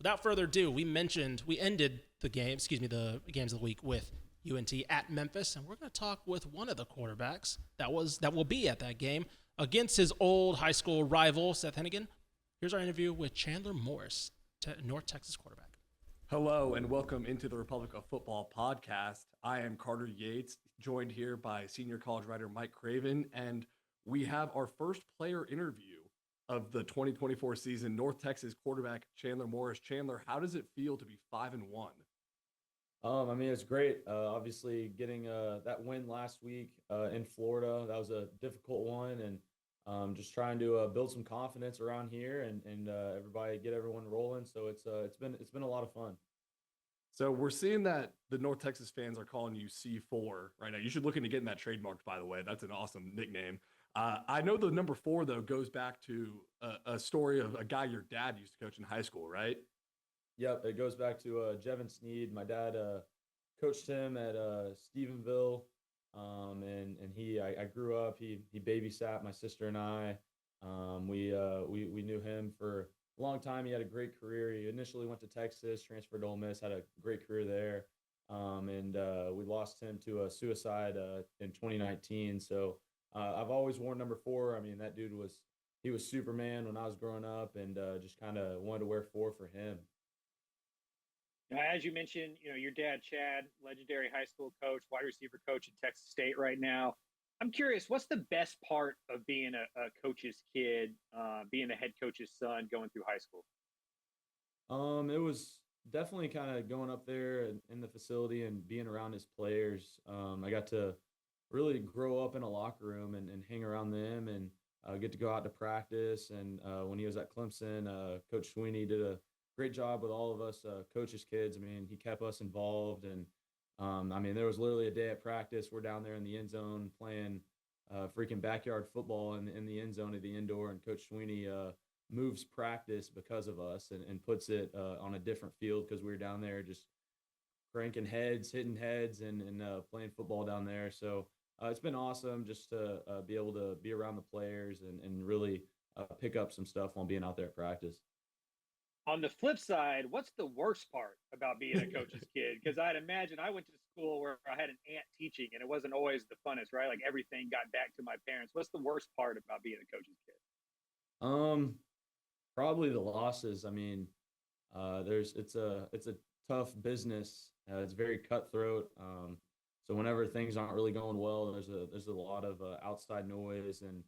without further ado, we ended the games of the week with UNT at Memphis, and we're going to talk with one of the quarterbacks that will be at that game against his old high school rival, Seth Hennigan. Here's our interview with Chandler Morris, North Texas quarterback. Hello and welcome into the Republic of Football podcast. I am Carter Yates, joined here by senior college writer Mike Craven, and we have our first player interview of the 2024 season. North Texas quarterback Chandler Morris. Chandler, how does it feel to be 5-1? It's great. Obviously, getting that win last week in Florida, that was a difficult one, and just trying to build some confidence around here and get everyone rolling. So it's been a lot of fun. So we're seeing that the North Texas fans are calling you C4 right now. You should look into getting that trademarked, by the way. That's an awesome nickname. I know the number 4 though goes back to a story of a guy your dad used to coach in high school, right? Yep, it goes back to Jevin Sneed. My dad coached him at Stephenville, and I grew up. He babysat my sister and I. We knew him for a long time. He had a great career. He initially went to Texas, transferred to Ole Miss, had a great career there, and we lost him to a suicide in 2019. So I've always worn number 4. I mean, that dude was Superman when I was growing up, and just kind of wanted to wear 4 for him. As you mentioned, your dad, Chad, legendary high school coach, wide receiver coach at Texas State right now. I'm curious, what's the best part of being a coach's kid, being the head coach's son going through high school? It was definitely kind of going up there in the facility and being around his players. I got to really grow up in a locker room and hang around them and get to go out to practice. And when he was at Clemson, Coach Sweeney did a great job with all of us coaches' kids. I mean, he kept us involved, and there was literally a day at practice. We're down there in the end zone playing freaking backyard football in the end zone of the indoor, and Coach Sweeney moves practice because of us and puts it on a different field because we were down there just cranking heads, hitting heads, and playing football down there. So it's been awesome just to be able to be around the players and really pick up some stuff while being out there at practice. On the flip side, what's the worst part about being a coach's kid? Because I'd imagine I went to school where I had an aunt teaching, and it wasn't always the funnest, right? Like everything got back to my parents. What's the worst part about being a coach's kid? Probably the losses. I mean, it's a tough business. It's very cutthroat. So whenever things aren't really going well, there's a lot of outside noise, and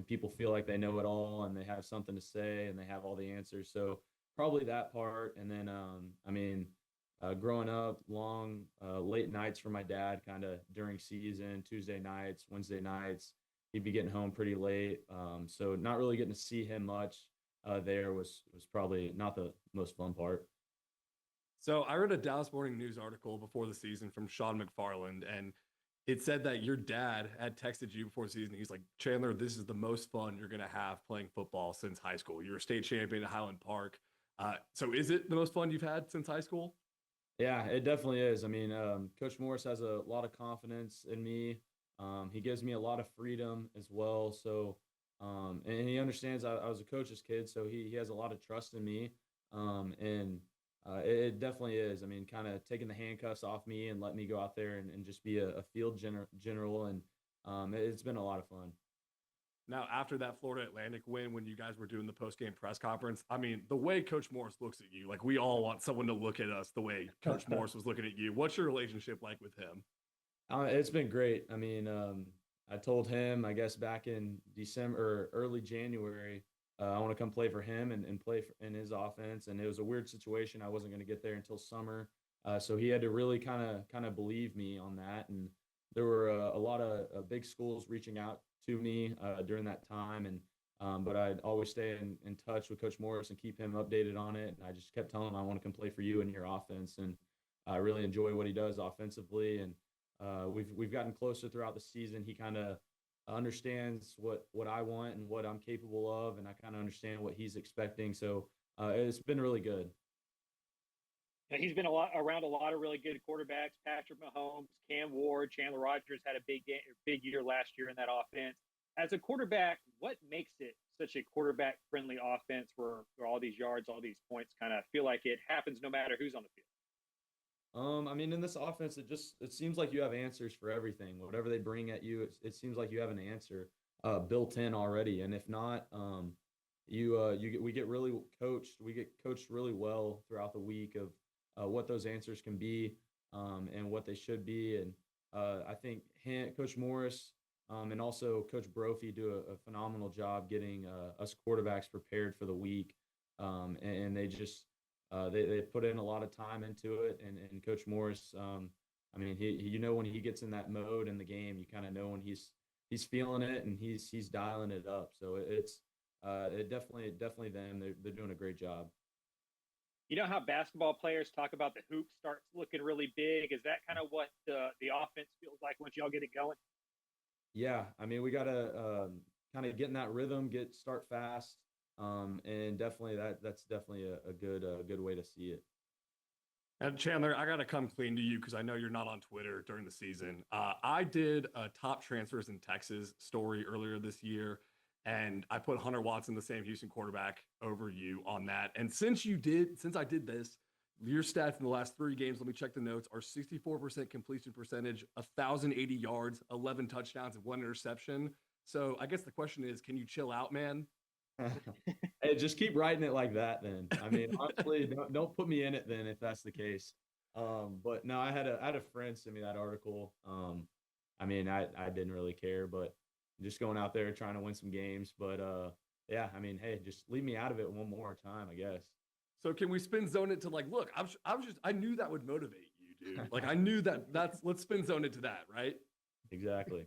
people feel like they know it all and they have something to say and they have all the answers. So probably that part. And then, growing up, long, late nights for my dad, kind of during season, Tuesday nights, Wednesday nights, he'd be getting home pretty late. So not really getting to see him much there was probably not the most fun part. So I read a Dallas Morning News article before the season from Sean McFarland, and it said that your dad had texted you before the season. He's like, Chandler, this is the most fun you're going to have playing football since high school. You're a state champion at Highland Park. So is it the most fun you've had since high school? Yeah, it definitely is. I mean, Coach Morris has a lot of confidence in me. He gives me a lot of freedom as well. So, and he understands I was a coach's kid, so he has a lot of trust in me. It definitely is. I mean, kind of taking the handcuffs off me and letting me go out there and just be a field general. And it's been a lot of fun. Now, after that Florida Atlantic win, when you guys were doing the post-game press conference, I mean, the way Coach Morris looks at you, like we all want someone to look at us the way Coach Morris was looking at you. What's your relationship like with him? It's been great. I mean, I told him, I guess back in December or early January, I want to come play for him and play in his offense. And it was a weird situation. I wasn't going to get there until summer. So he had to really kind of believe me on that. And there were a lot of big schools reaching out to me during that time. But I'd always stay in touch with Coach Morris and keep him updated on it. And I just kept telling him, I want to come play for you in your offense. And I really enjoy what he does offensively. And we've gotten closer throughout the season. He kind of understands what I want and what I'm capable of, and I kind of understand what he's expecting. So it's been really good. And he's been around a lot of really good quarterbacks. Patrick Mahomes, Cam Ward, Chandler Rogers had a big year last year in that offense. As a quarterback, what makes it such a quarterback friendly offense where all these yards, all these points kind of feel like it happens no matter who's on the field? I mean, in this offense, it seems like you have answers for everything. Whatever they bring at you, it seems like you have an answer built in already. And if not, we get coached really well throughout the week of what those answers can be, and what they should be. And I think Coach Morris, and also Coach Brophy do a phenomenal job getting us quarterbacks prepared for the week. And they just they put in a lot of time into it. And Coach Morris, I mean, when he gets in that mode in the game, you kind of know when he's feeling it and he's dialing it up. So it definitely them. They're doing a great job. You know how basketball players talk about the hoop starts looking really big? Is that kind of what the offense feels like once y'all get it going? Yeah, I mean, we gotta kind of get in that rhythm, start fast, and definitely that's definitely a good way to see it. And Chandler, I got to come clean to you because I know you're not on Twitter during the season. I did a top transfers in Texas story earlier this year, and I put Hunter Watson, the Sam Houston quarterback, over you on that. And since I did this, your stats in the last 3 games, let me check the notes, are 64% completion percentage, 1,080 yards, 11 touchdowns, and 1 interception. So I guess the question is, can you chill out, man? Hey, just keep writing it like that then. I mean, honestly, don't put me in it then if that's the case. But no, I had a friend send me that article. I mean, I didn't really care, but just going out there trying to win some games. But yeah, I mean, hey, just leave me out of it one more time, I guess. So can we spin zone it to like, look, I knew that would motivate you, dude. Like I knew let's spin zone it to that, right? Exactly.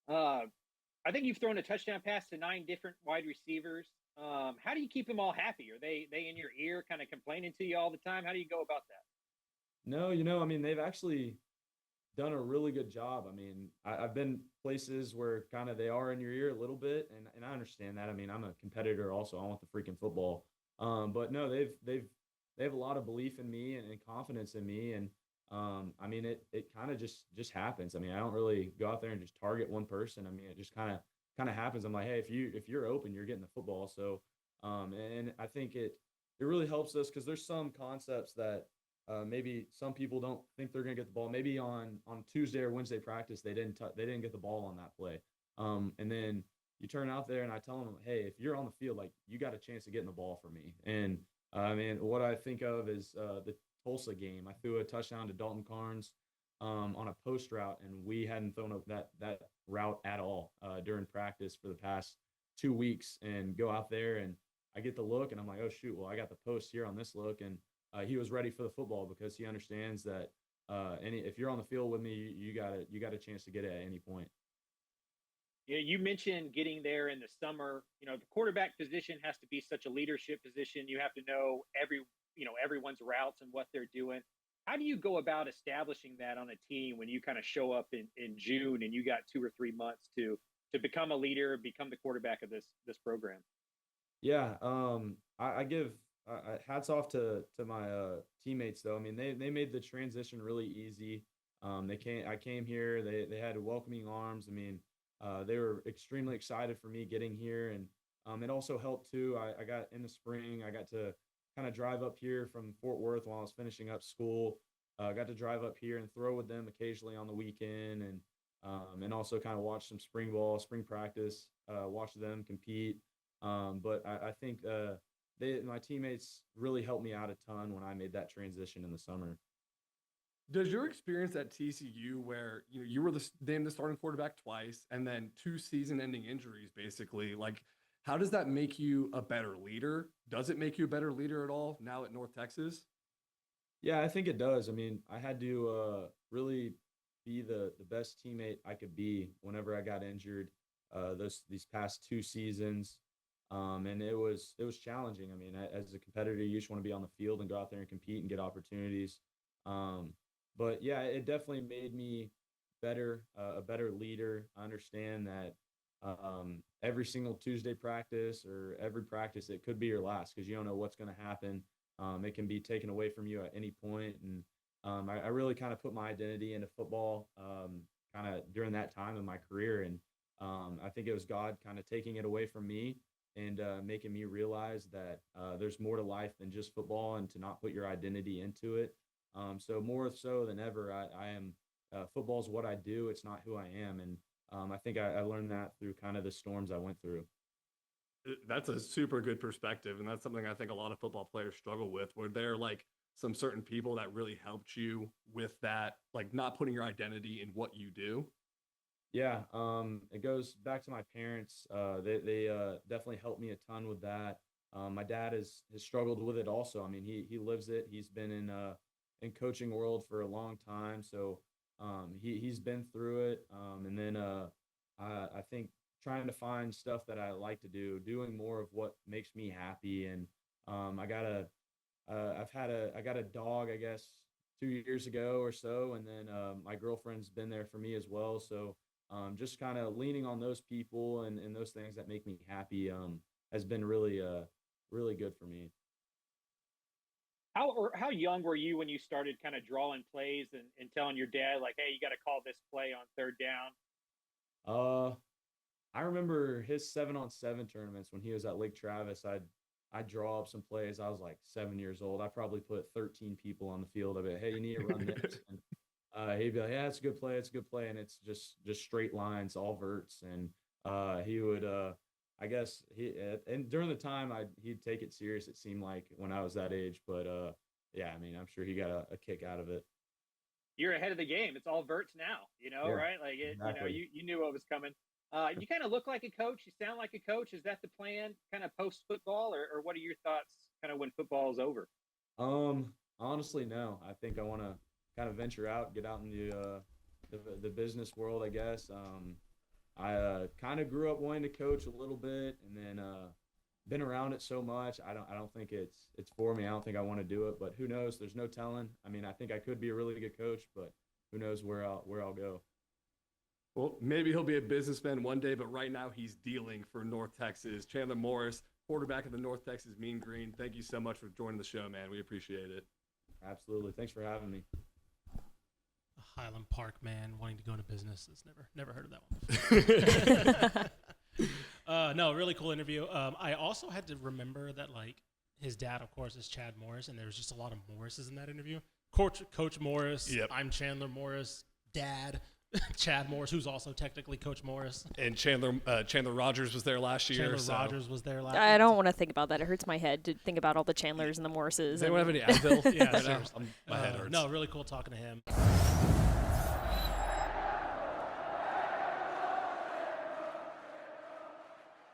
I think you've thrown a touchdown pass to 9 different wide receivers. How do you keep them all happy? Are they in your ear, kind of complaining to you all the time? How do you go about that? No, I mean, they've actually done a really good job. I mean, I've been places where kind of they are in your ear a little bit, and I understand that. I mean, I'm a competitor also. I want the freaking football. But no, they have a lot of belief in me and confidence in me, and I mean, it kind of just happens. I mean, I don't really go out there and just target one person. I mean, it just kind of happens. I'm like, hey, if you're open, you're getting the football. So, and I think it really helps us because there's some concepts that maybe some people don't think they're going to get the ball. Maybe on Tuesday or Wednesday practice, they didn't get the ball on that play. And then you turn out there and I tell them, hey, if you're on the field, like you got a chance of getting the ball for me. And I mean, what I think of is the Tulsa game. I threw a touchdown to Dalton Carnes on a post route, and we hadn't thrown up that route at all during practice for the past 2 weeks. And go out there and I get the look, and I'm like, oh shoot, well I got the post here on this look, and he was ready for the football because he understands that if you're on the field with me, you got a chance to get it at any point. Yeah, you mentioned getting there in the summer. You know, the quarterback position has to be such a leadership position. You have to know everyone's routes and what they're doing. How do you go about establishing that on a team when you kind of show up in June and you got 2 or 3 months to become a leader, become the quarterback of this program? Yeah, I give hats off to my teammates though. I mean, they made the transition really easy. I came here. They had welcoming arms. I mean, they were extremely excited for me getting here, and it also helped too. I got in the spring. I got to kind of drive up here from Fort Worth while I was finishing up school. Got to drive up here and throw with them occasionally on the weekend, and also kind of watch some spring ball, spring practice, watch them compete. But I think my teammates really helped me out a ton when I made that transition in the summer. Does your experience at TCU, where you were named the starting quarterback twice, and then 2 season-ending injuries, basically, like how does that make you a better leader? Does it make you a better leader at all now at North Texas? Yeah, I think it does. I mean, I had to really be the best teammate I could be whenever I got injured. These past 2 seasons, and it was challenging. I mean, as a competitor, you just want to be on the field and go out there and compete and get opportunities. Um, but yeah, it definitely made me better, a better leader. I understand that every single Tuesday practice or every practice, it could be your last because you don't know what's going to happen. It can be taken away from you at any point, and I really kind of put my identity into football, kind of during that time in my career. And I think it was God kind of taking it away from me and making me realize that there's more to life than just football, and to not put your identity into it. So more so than ever, I am football is what I do. It's not who I am. And I think I learned that through kind of the storms I went through. That's a super good perspective, and that's something I think a lot of football players struggle with. Were there like some certain people that really helped you with that, like not putting your identity in what you do? Yeah, it goes back to my parents. They definitely helped me a ton with that. My dad has struggled with it also. I mean, he lives it. He's been in coaching world for a long time, so he's been through it. And then I think trying to find stuff that I like to do, doing more of what makes me happy. And I got a dog, I guess, 2 years ago or so, and then my girlfriend's been there for me as well. So just kind of leaning on those people and those things that make me happy has been really really good for me. How young were you when you started kind of drawing plays and telling your dad like, hey, you got to call this play on third down? I remember his 7-on-7 tournaments when he was at Lake Travis. I'd draw up some plays. I was like 7 years old. I probably put 13 people on the field. I'd be like, hey, you need to run this. And he'd be like, yeah, it's a good play. It's a good play. And it's just straight lines, all verts. And he would, I guess, and during the time, he'd take it serious, it seemed like, when I was that age. But yeah, I mean, I'm sure he got a kick out of it. You're ahead of the game. It's all verts now, Yeah, right? Like, exactly. you knew what was coming. You kind of look like a coach. You sound like a coach. Is that the plan kind of post football, or what are your thoughts kind of when football is over? Honestly, no. I think I want to kind of venture out, get out in the business world, I guess. I kind of grew up wanting to coach a little bit, and then been around it so much. I don't think it's for me. I don't think I want to do it, but who knows? There's no telling. I mean, I think I could be a really good coach, but who knows where I'll go. Well, maybe he'll be a businessman one day, but right now he's dealing for North Texas. Chandler Morris, quarterback of the North Texas Mean Green. Thank you so much for joining the show, man. We appreciate it. Absolutely. Thanks for having me. A Highland Park man wanting to go into business. It's never heard of that one before. No, really cool interview. I also had to remember that, like, his dad, of course, is Chad Morris, and there was just a lot of Morrises in that interview. Coach Morris. Yep. I'm Chandler Morris. Dad. Chad Morris, who's also technically Coach Morris. And Chandler Rogers was there last year. Rogers was there last year. I don't want to think about that. It hurts my head to think about all the Chandlers and the Morrises. Does anyone have any Advil? Yeah, right now? My head hurts. No, really cool talking to him.